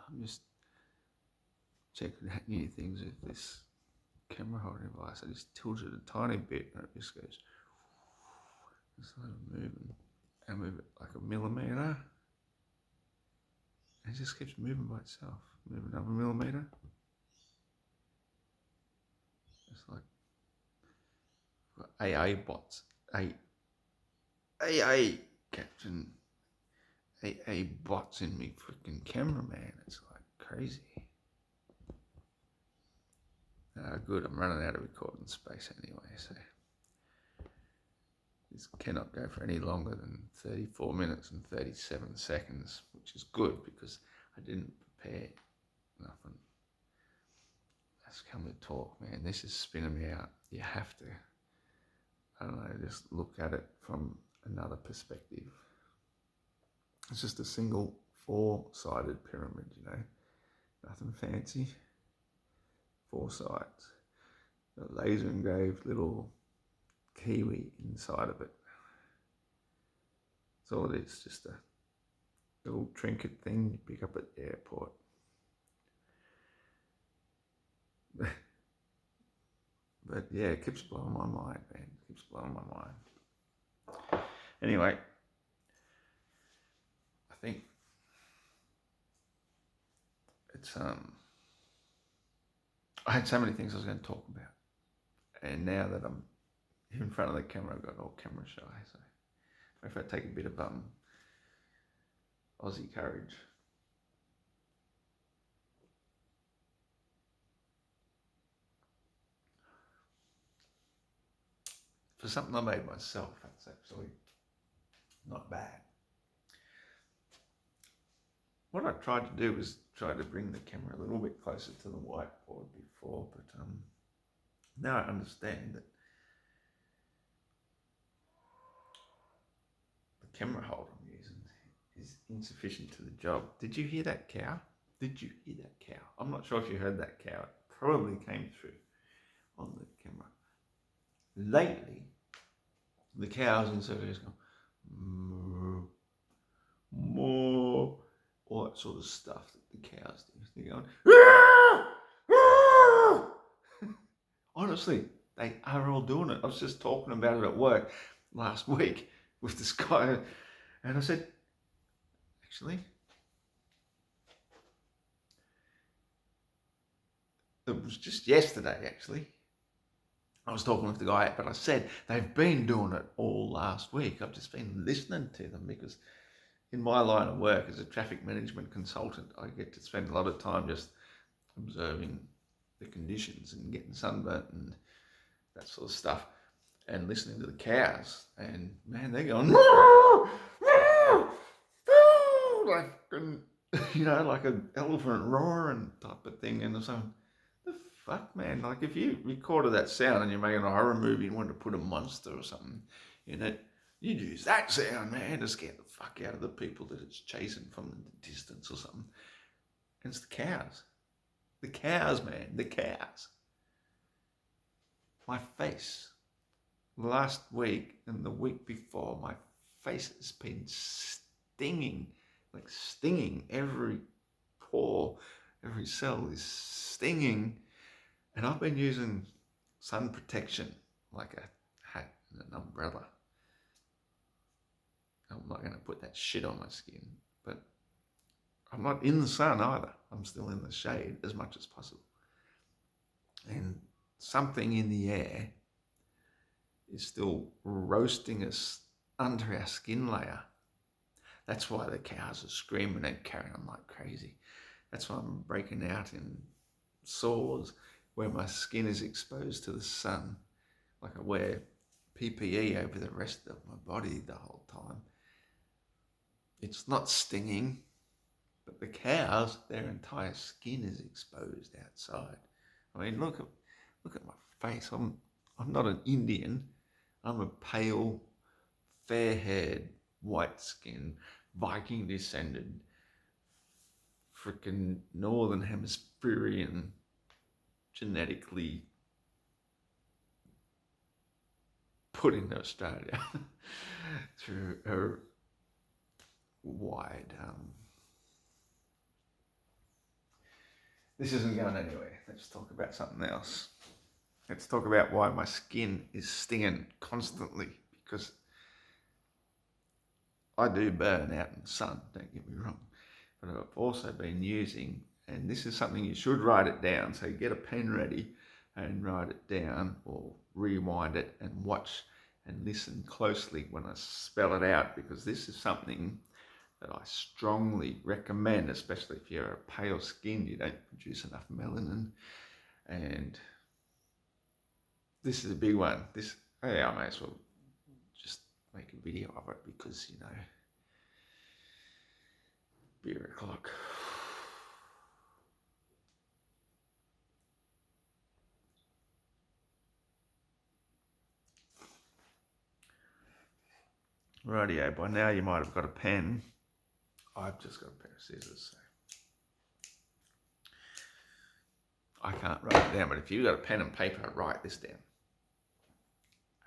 I'm just checking out new things with this camera holding device. I just tilt it a tiny bit and it just goes, it's sort of moving. I move it like a millimetre. And it just keeps moving by itself. Move another millimetre. It's like AI bots. AI captain. AI bots in me freaking camera, man. It's like crazy. Good, I'm running out of recording space anyway, so this cannot go for any longer than 34 minutes and 37 seconds, which is good because I didn't prepare nothing. Let's come to talk, man. This is spinning me out. You have to, I don't know, just look at it from another perspective. It's just a single four-sided pyramid, nothing fancy. 4 sides. A laser engraved little kiwi inside of it. That's all it is, just a little trinket thing you pick up at the airport. But yeah, it keeps blowing my mind, man. It keeps blowing my mind. Anyway, I think it's I had so many things I was going to talk about, and now that I'm in front of the camera, I've got all camera shy. So if I take a bit of Aussie courage. For something I made myself, that's actually not bad. What I tried to do was try to bring the camera a little bit closer to the whiteboard before, but now I understand that the camera holder I'm using is insufficient to the job. Did you hear that cow? Did you hear that cow? I'm not sure if you heard that cow. It probably came through on the camera. Lately, the cows in South Africa go moo, moo, all that sort of stuff that the cows do. They're going, "Aah! Aah!" Honestly, they are all doing it. I was just talking about it at work last week with this guy, and I said, actually, it was just yesterday, actually. I was talking with the guy, but I said they've been doing it all last week. I've just been listening to them because in my line of work as a traffic management consultant, I get to spend a lot of time just observing the conditions and getting sunburnt and that sort of stuff and listening to the cows. And man, they're going, like, like an elephant roaring type of thing. And so, the fuck, man? Like, if you recorded that sound and you're making a horror movie and wanted to put a monster or something in it, you'd use that sound, man, to scare the fuck out of the people that it's chasing from the distance or something. And it's the cows. The cows, man. The cows. My face. Last week and the week before, my face has been stinging. Like stinging. Every pore, every cell is stinging. And I've been using sun protection, like a hat and an umbrella. I'm not going to put that shit on my skin, but I'm not in the sun either. I'm still in the shade as much as possible. And something in the air is still roasting us under our skin layer. That's why the cows are screaming and carrying on like crazy. That's why I'm breaking out in sores where my skin is exposed to the sun. Like I wear PPE over the rest of my body the whole time. It's not stinging, but the cows, their entire skin is exposed outside. I mean, look at my face. I'm not an Indian. I'm a pale, fair-haired, white-skinned, Viking descended, freaking Northern Hemispherian, genetically put into Australia through a wide This isn't going anywhere. Let's talk about something else. Let's talk about why my skin is stinging constantly, because I do burn out in the sun, don't get me wrong. But I've also been using, and this is something you should write it down, so get a pen ready and write it down or rewind it and watch and listen closely when I spell it out, because this is something that I strongly recommend, especially if you're a pale skin, you don't produce enough melanin. And this is a big one. I may as well just make a video of it because, beer o'clock. Rightio, by now you might have got a pen. I've just got a pair of scissors, so I can't write it down, but if you've got a pen and paper, write this down.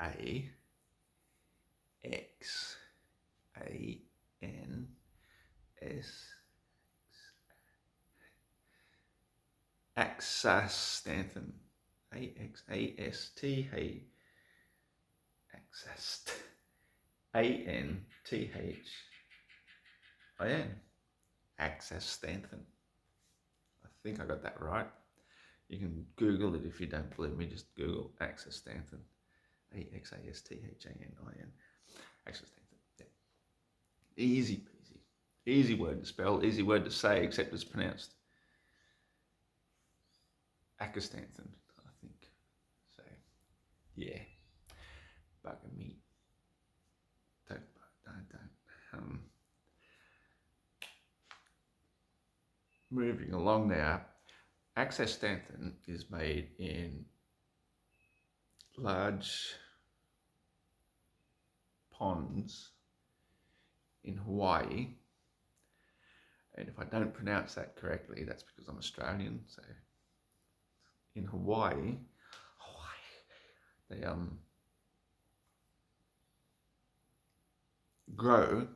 A X A N S Axastanthin. AXAST Axast ANTHIN Axastanthin. I think I got that right. You can Google it if you don't believe me. Just Google Axastanthin. AXASTHANIN. Axastanthin. Yeah. Easy peasy. Easy word to spell, easy word to say, except it's pronounced Axastanthin, I think. So, yeah. Bugger me. Don't. Moving along now. Axastanthin is made in large ponds in Hawaii. And if I don't pronounce that correctly, that's because I'm Australian. So in Hawaii, they grow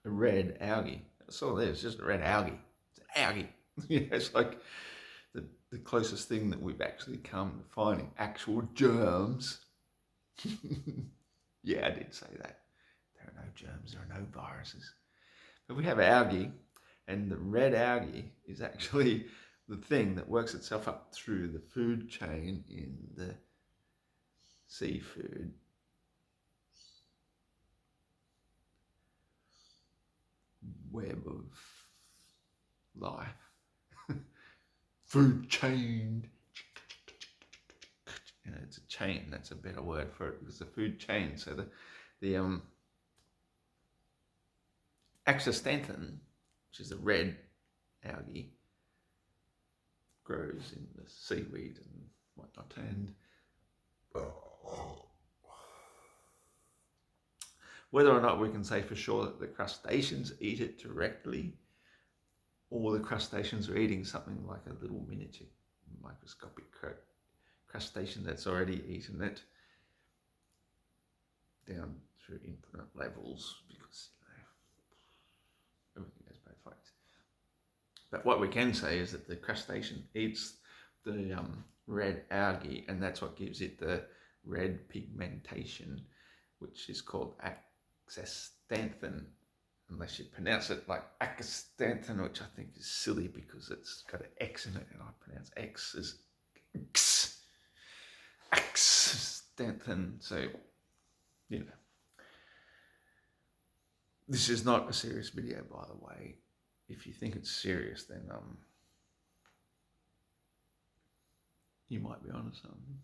a red algae. That's all it is, just a red algae. It's an algae. It's like the closest thing that we've actually come to finding actual germs. Yeah, I did say that. There are no germs, there are no viruses. But we have algae, and the red algae is actually the thing that works itself up through the food chain in the seafood web of life. Food chain. It's a chain. That's a better word for it, because the food chain. So the Axastanthin, which is a red algae, grows in the seaweed and whatnot. And whether or not we can say for sure that the crustaceans eat it directly, or the crustaceans are eating something like a little miniature microscopic crustacean that's already eaten it down through infinite levels, because everything goes both ways. But what we can say is that the crustacean eats the red algae, and that's what gives it the red pigmentation, which is called Axastanthin, unless you pronounce it like Axastanthin, which I think is silly because it's got an X in it, and I pronounce X as X. Axastanthin. So, this is not a serious video, by the way. If you think it's serious, then you might be onto something.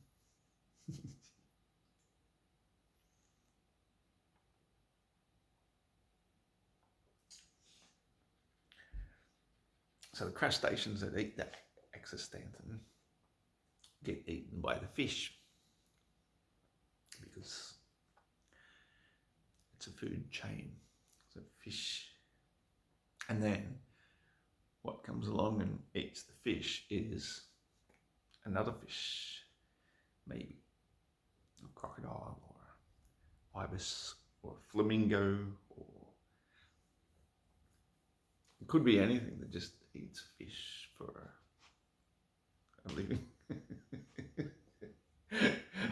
So the crustaceans that eat that Axastanthin get eaten by the fish, because it's a food chain. So fish, and then what comes along and eats the fish is another fish, maybe a crocodile or ibis or a flamingo, or it could be anything that just eats fish for a living.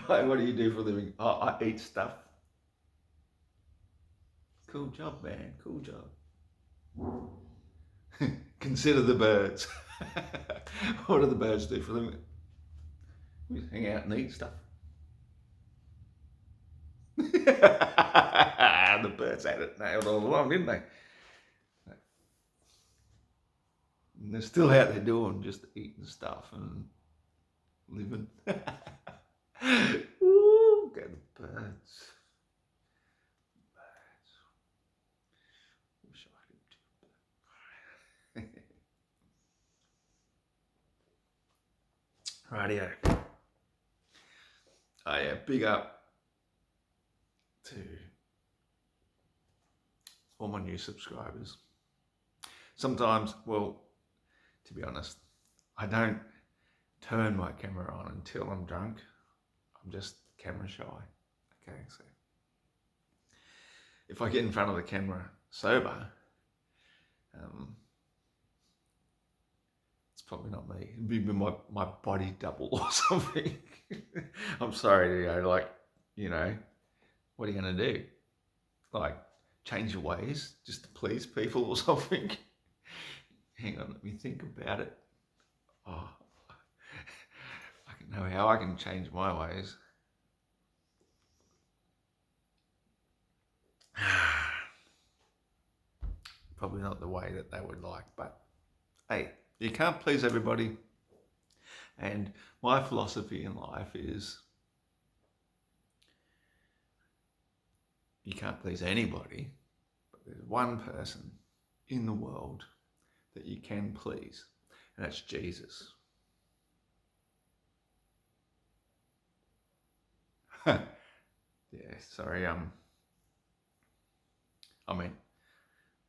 Hey, what do you do for a living? Oh, I eat stuff. Cool job, man. Cool job. Consider the birds. What do the birds do for a living? We just hang out and eat stuff. The birds had it nailed all along, didn't they? And they're still out there doing just eating stuff and living. Ooh, go the birds. Wish I could do. Rightio. Oh yeah, big up to all my new subscribers. Sometimes, well, to be honest, I don't turn my camera on until I'm drunk. I'm just camera shy. Okay, so if I get in front of the camera sober, it's probably not me. It'd be my body double or something. I'm sorry, what are you gonna do? Like, change your ways just to please people or something? Hang on, let me think about it. Oh, I can know how I can change my ways. Probably not the way that they would like, but hey, you can't please everybody. And my philosophy in life is you can't please anybody, but there's one person in the world that you can please, and that's Jesus. Yeah, sorry,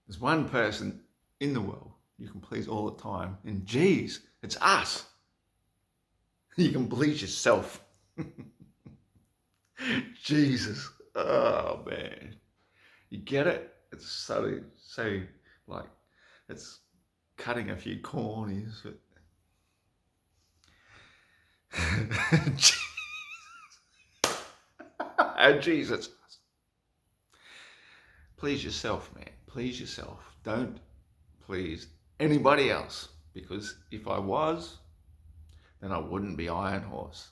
there's one person in the world you can please all the time, and geez, it's us. You can please yourself. Jesus. Oh man. You get it? It's so like, it's cutting a few corners. Jesus. Please yourself, man. Please yourself. Don't please anybody else, because if I was, then I wouldn't be Iron Horse.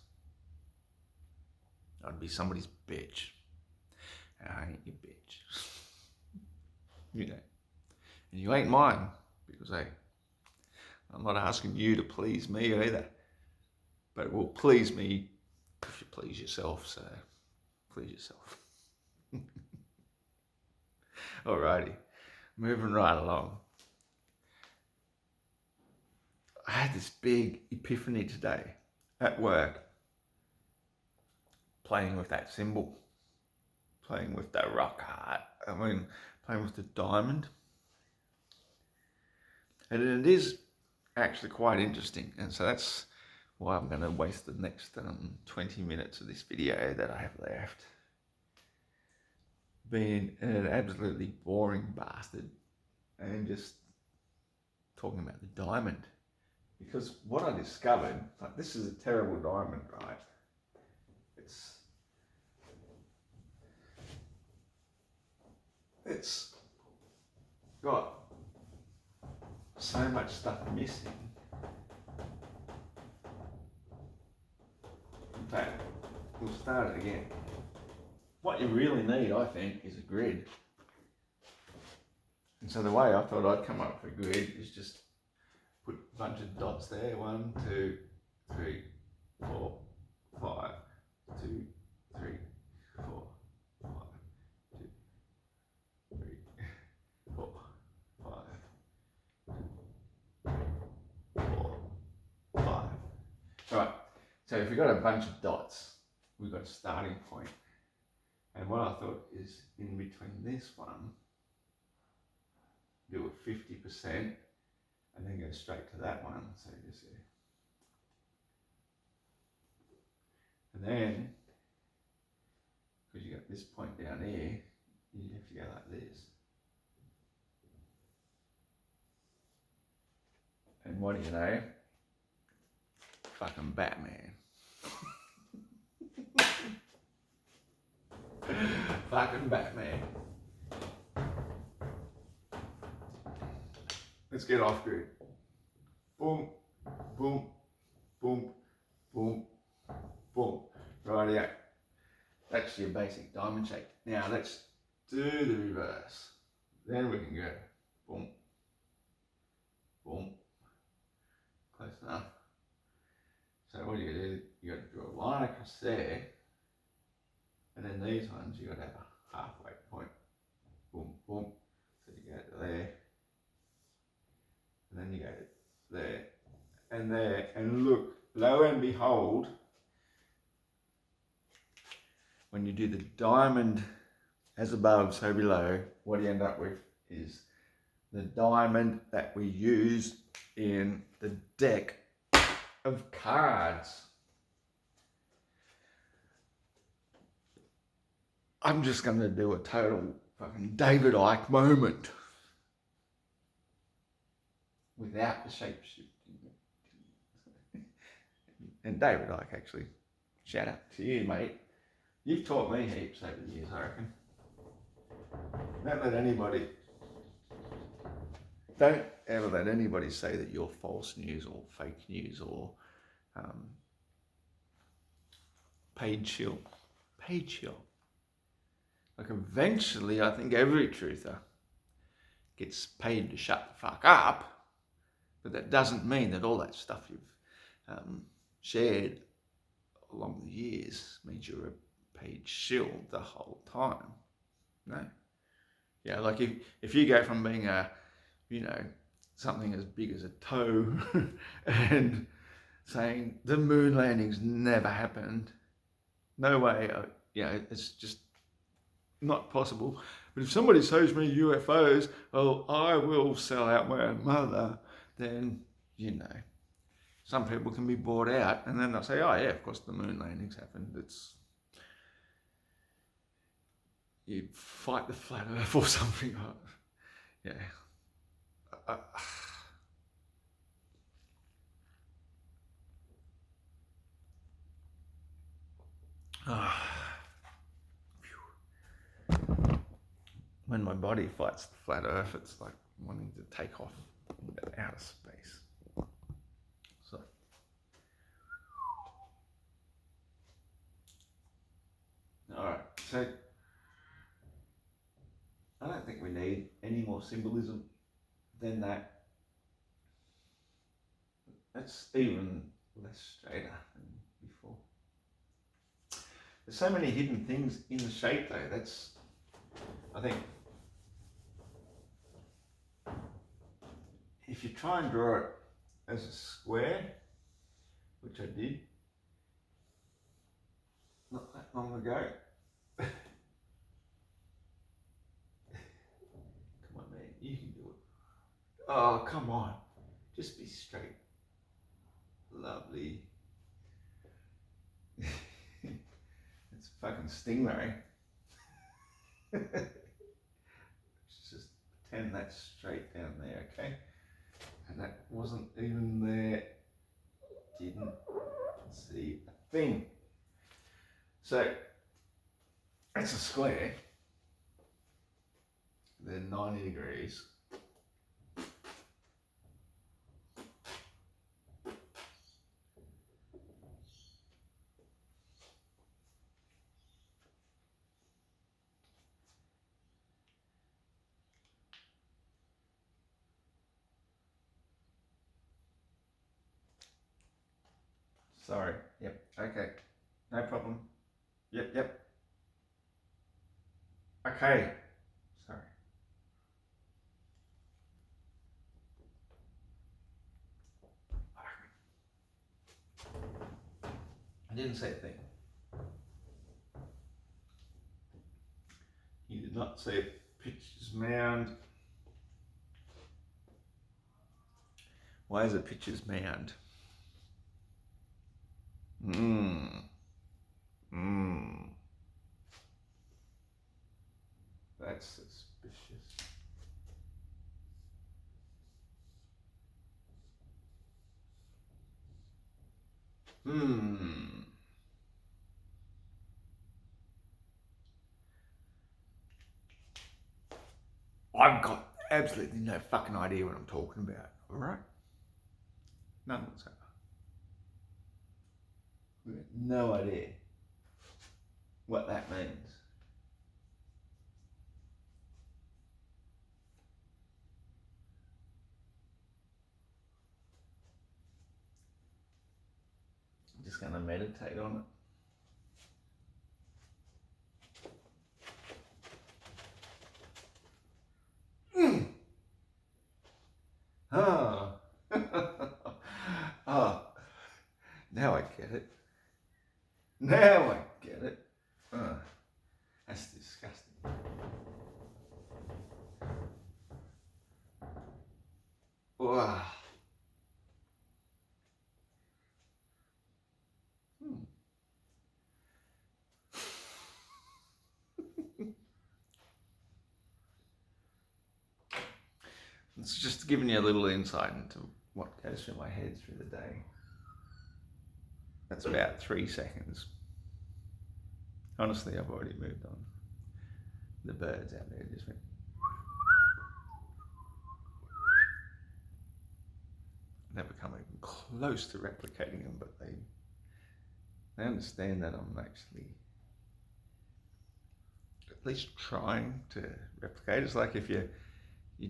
I'd be somebody's bitch. I ain't your bitch. And you ain't mine, because I'm not asking you to please me either. But it will please me if you please yourself, so please yourself. Alrighty, moving right along. I had this big epiphany today at work, playing with that symbol, playing with the rock heart, playing with the diamond. And it is actually quite interesting, and so that's why I'm going to waste the next 20 minutes of this video that I have left being an absolutely boring bastard and just talking about the diamond. Because what I discovered, like, this is a terrible diamond, right? It's got so much stuff missing. In fact, we'll start it again. What you really need, I think, is a grid. And so the way I thought I'd come up with a grid is just put a bunch of dots there. 1, 2, 3, 4, 5, 2, 3, 4, 5, 2, 3, 4, 5, 2, 3, 4, 5. Right, so if we've got a bunch of dots, we've got a starting point. And what I thought is, in between this one, do it 50% and then go straight to that one. So just here. And then, because you got this point down here, you have to go like this. And what do you know? fucking Batman. Fucking Batman. Let's get off grid. Boom, boom, boom, boom, boom. Rightio. That's your basic diamond shape. Now let's do the reverse. Then we can go boom, boom. Close enough. So what do? You got to draw a line across there, and then these ones you got to have a halfway point. Boom, boom. So you go to there, and then you go to there, and look, lo and behold, when you do the diamond as above, so below, what you end up with is the diamond that we use in the deck of cards. I'm just going to do a total fucking David Icke moment without the shape shifting. And David Icke, actually, shout out to you, mate. You've taught me heaps over the years, I reckon. Don't ever let anybody say that you're false news or fake news or paid shill. Paid shill. Like eventually, I think every truther gets paid to shut the fuck up, but that doesn't mean that all that stuff you've shared along the years means you're a paid shill the whole time. No. Yeah, like if you go from being something as big as a toe and saying the moon landings never happened, no way, it's just not possible. But if somebody shows me UFOs, well, I will sell out my mother, then, some people can be bought out and then they'll say, oh yeah, of course the moon landings happened. You fight the flat earth or something. Yeah. When my body fights the flat earth, it's like wanting to take off into outer space. So, alright, so I don't think we need any more symbolism than that. That's even less straighter than before. There's so many hidden things in the shape though. I think, if you try and draw it as a square, which I did not that long ago. Come on, man, you can do it. Oh, come on, just be straight. Lovely. It's a fucking stingray. Just pretend that's straight down there, okay? And that wasn't even there. Didn't see a thing. So that's a square. They're 90 degrees. Sorry. Yep. Okay. No problem. Yep. Okay. Sorry. I didn't say a thing. You did not say Pitcher's Mound. Why is it Pitcher's Mound? That's suspicious. Hmm. I've got absolutely no fucking idea what I'm talking about. All right? None whatsoever. No idea what that means. I'm just going to meditate on it. Oh. Oh. Now I get it. Now I get it. Oh. That's disgusting. Wow. Hmm. It's just giving you a little insight into what goes through my head through the day. That's about 3 seconds. Honestly, I've already moved on. The birds out there just went. Never come even close to replicating them, but they understand that I'm actually at least trying to replicate. It's like if you're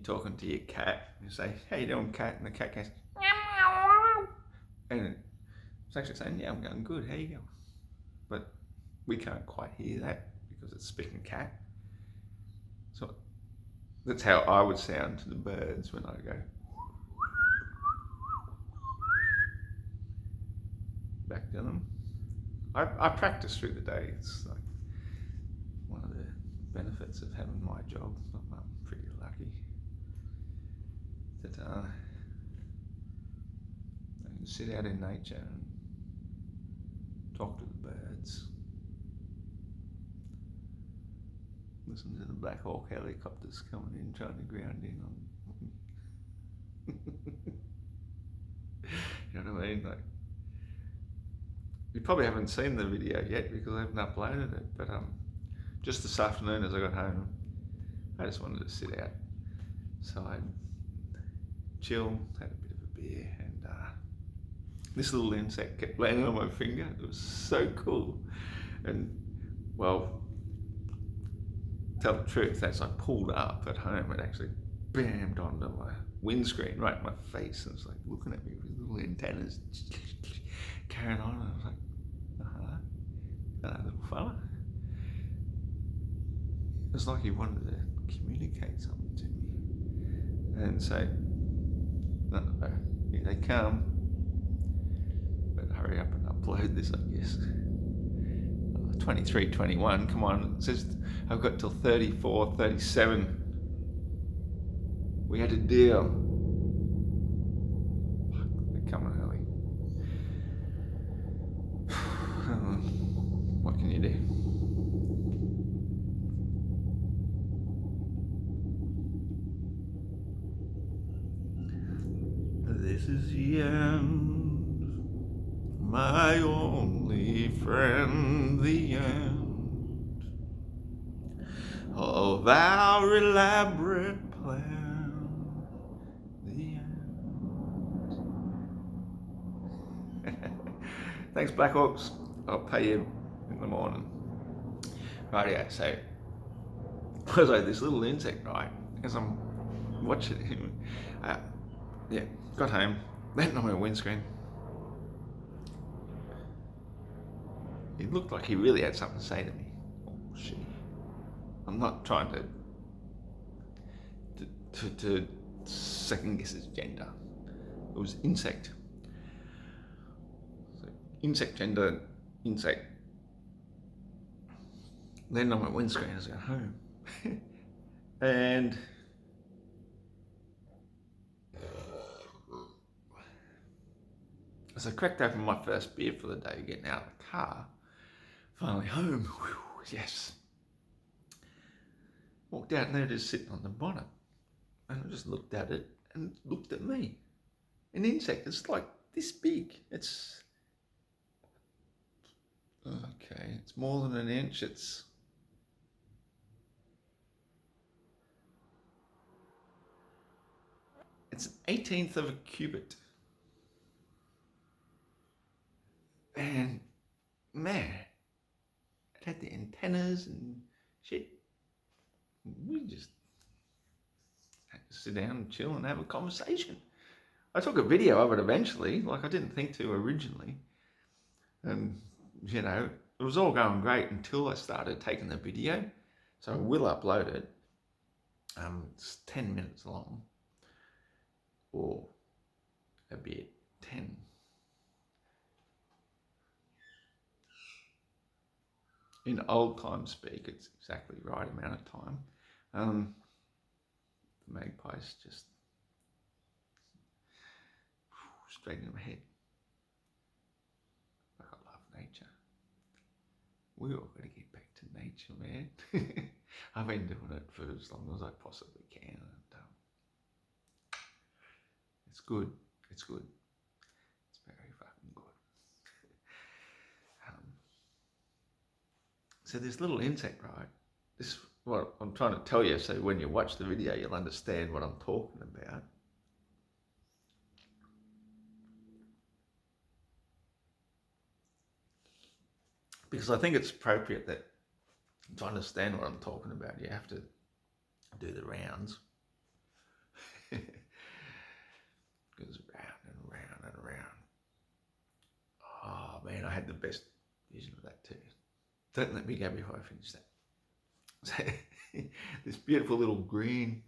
talking to your cat, you say, "How you doing, cat?" And the cat goes, "Meow." And it's actually saying, "Yeah, I'm going good. How you going?" But we can't quite hear that because it's speaking cat. So that's how I would sound to the birds when I go back to them. I practice through the day. It's like one of the benefits of having my job. I'm pretty lucky that I can sit out in nature and talk to the birds, listen to the Black Hawk helicopters coming in, trying to ground in on me. You know what I mean? Like, you probably haven't seen the video yet because I haven't uploaded it, but just this afternoon as I got home, I just wanted to sit outside, chill, had a bit of a beer, and this little insect kept landing on my finger. It was so cool. And, well, tell the truth, as I pulled up at home, it actually bammed onto my windscreen right in my face, and it's like looking at me with little antennas carrying on. And I was like, hello, little fella. It's like he wanted to communicate something to me. And so, no, here they come. But hurry up and upload this, I guess. 23:21, come on. It says I've got till 34:37. We had a deal. They're coming early. What can you do? This is the end, my only friend, the end of our elaborate plan, the end. Thanks, Blackhawks. I'll pay you in the morning. Rightio, so I was like this little insect, right? As I'm watching him, yeah, got home, landed on my windscreen. He looked like he really had something to say to me. Oh, shit. I'm not trying to second guess his gender. It was insect. So, insect gender, insect. Landed on my windscreen as I got home. And as I cracked open my first beer for the day, getting out of the car, finally home, whew, yes. Walked out and there it is sitting on the bonnet. And I just looked at it and it looked at me. An insect, it's like this big. It's Okay, it's more than an inch. It's an 18th of a cubit. And man, it had the antennas and shit. We just had to sit down and chill and have a conversation. I took a video of it eventually, like I didn't think to originally. And, you know, it was all going great until I started taking the video. So I will upload it. It's 10 minutes long, or a bit, 10. In old time speak, it's exactly the right amount of time. The magpie's just straight in my head. Like, I love nature. We all got to get back to nature, man. I've been doing it for as long as I possibly can. And, it's good. It's good. It's very fucking good. So this little insect, right? This what I'm trying to tell you. So when you watch the video, you'll understand what I'm talking about. Because I think it's appropriate that to understand what I'm talking about, you have to do the rounds. Goes round and round and round. Oh man, I had the best vision of that too. Don't let me go before I finish that. So this beautiful little green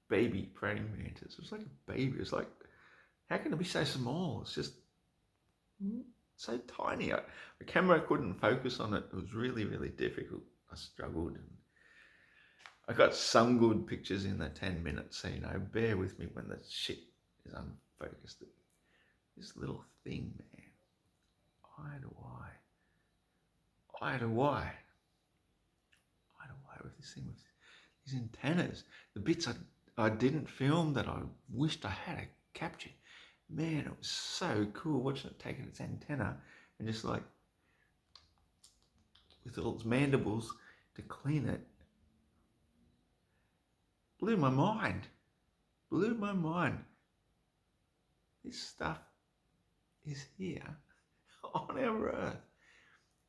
baby praying mantis. It was like a baby. It's like, how can it be so small? It's just so tiny. The camera couldn't focus on it. It was really, really difficult. I struggled. And I got some good pictures in the 10 minutes, so, you know, bear with me when the shit is unfocused. This little thing, man. Eye to eye. Eye to eye. Eye to eye with this thing, with these antennas. The bits I didn't film that I wished I had captured. Man, it was so cool watching it taking its antenna and just like with all its mandibles to clean it. Blew my mind. Blew my mind. This stuff is here on our earth.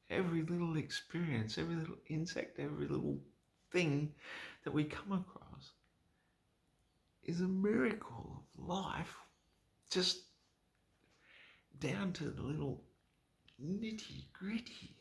Every little experience, every little insect, every little thing that we come across is a miracle of life, just down to the little nitty gritty.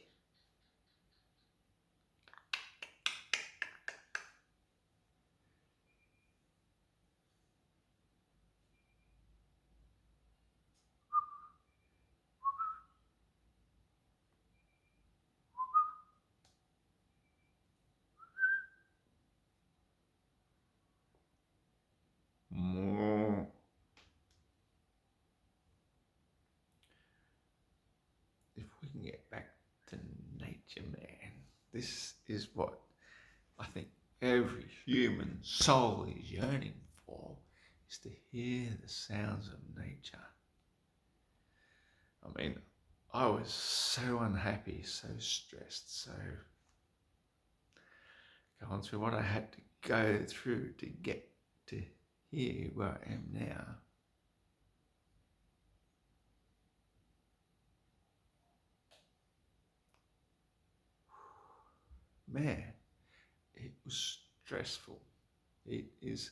If we can get back to nature, man, this is what I think every human soul is yearning for, is to hear the sounds of nature. I mean, I was so unhappy, so stressed, so going through what I had to go through to get to here where I am now. Man, it was stressful. It is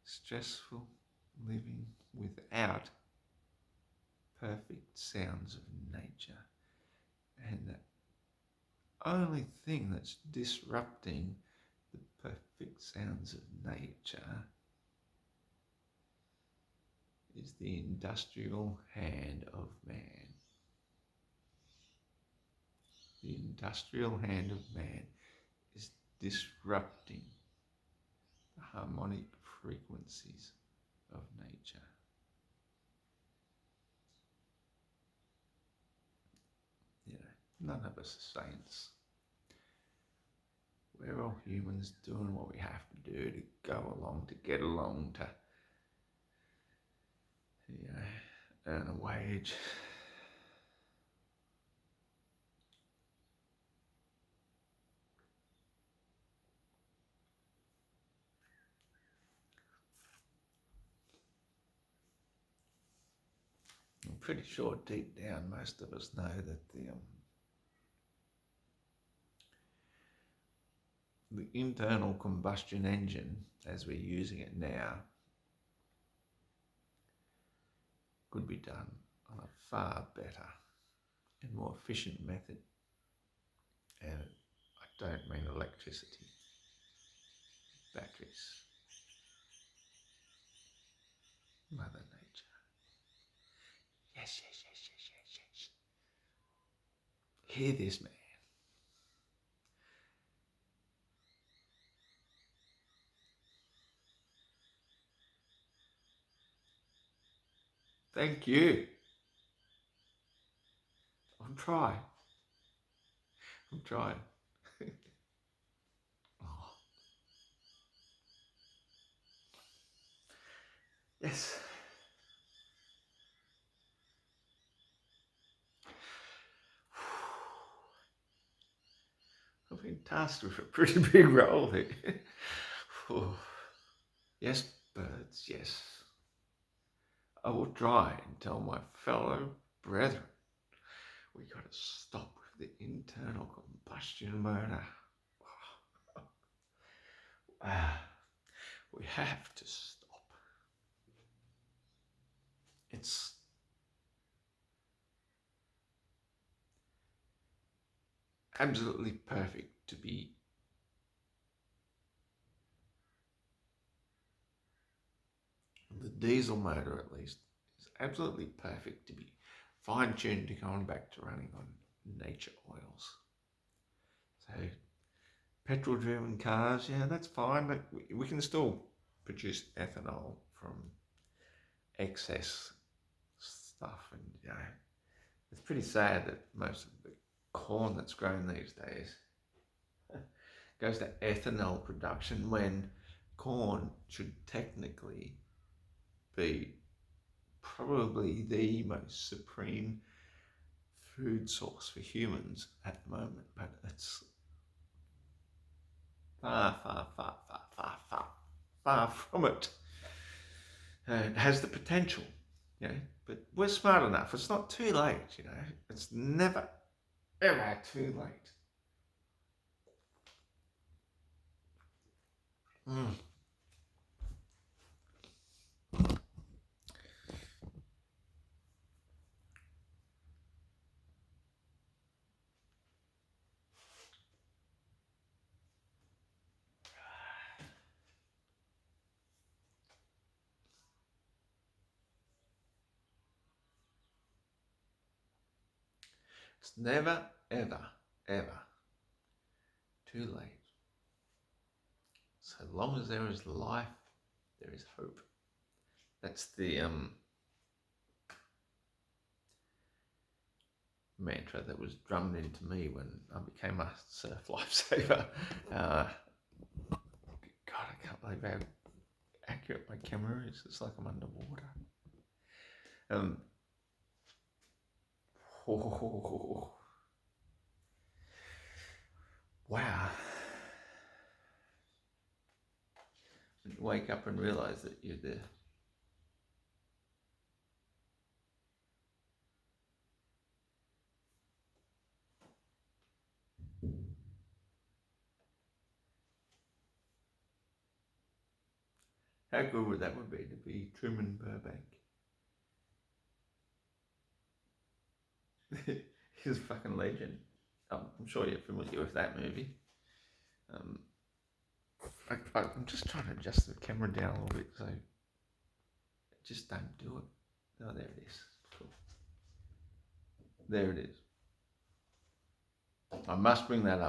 stressful living without perfect sounds of nature. And the only thing that's disrupting the perfect sounds of nature is the industrial hand of man. The industrial hand of man is disrupting the harmonic frequencies of nature. You know, none of us are saints. We're all humans doing what we have to do to go along, to get along, to, you know, earn a wage. I'm pretty sure deep down most of us know that the internal combustion engine, as we're using it now, could be done on a far better and more efficient method. And I don't mean electricity, batteries, Mother Nature. Yes, yes, yes, yes, yes, yes. Hear this, man. Thank you. I'm trying. I'm trying. Oh. Yes. I've been tasked with a pretty big role here. Oh. Yes, birds, yes. I will try and tell my fellow brethren we got to stop with the internal combustion motor. We have to stop. It's absolutely perfect to be the diesel motor, at least, is absolutely perfect to be fine-tuned to going back to running on nature oils. So petrol-driven cars, yeah, that's fine, but we can still produce ethanol from excess stuff, and it's pretty sad that most of the corn that's grown these days goes to ethanol production when corn should technically be probably the most supreme food source for humans at the moment, but it's far, far, far, far, far, far, far from it. It has the potential, but we're smart enough. It's not too late, It's never, ever too late. Mm. It's never, ever, ever too late. So long as there is life, there is hope. That's the mantra that was drummed into me when I became a surf lifesaver. God, I can't believe how accurate my camera is. It's like I'm underwater. Oh, wow. When you wake up and realise that you're there. How good would that be to be Truman Burbank? He's a fucking legend. I'm sure you're familiar with that movie. I'm just trying to adjust the camera down a little bit so just don't do it. Oh, there it is. Cool. There it is. I must bring that up.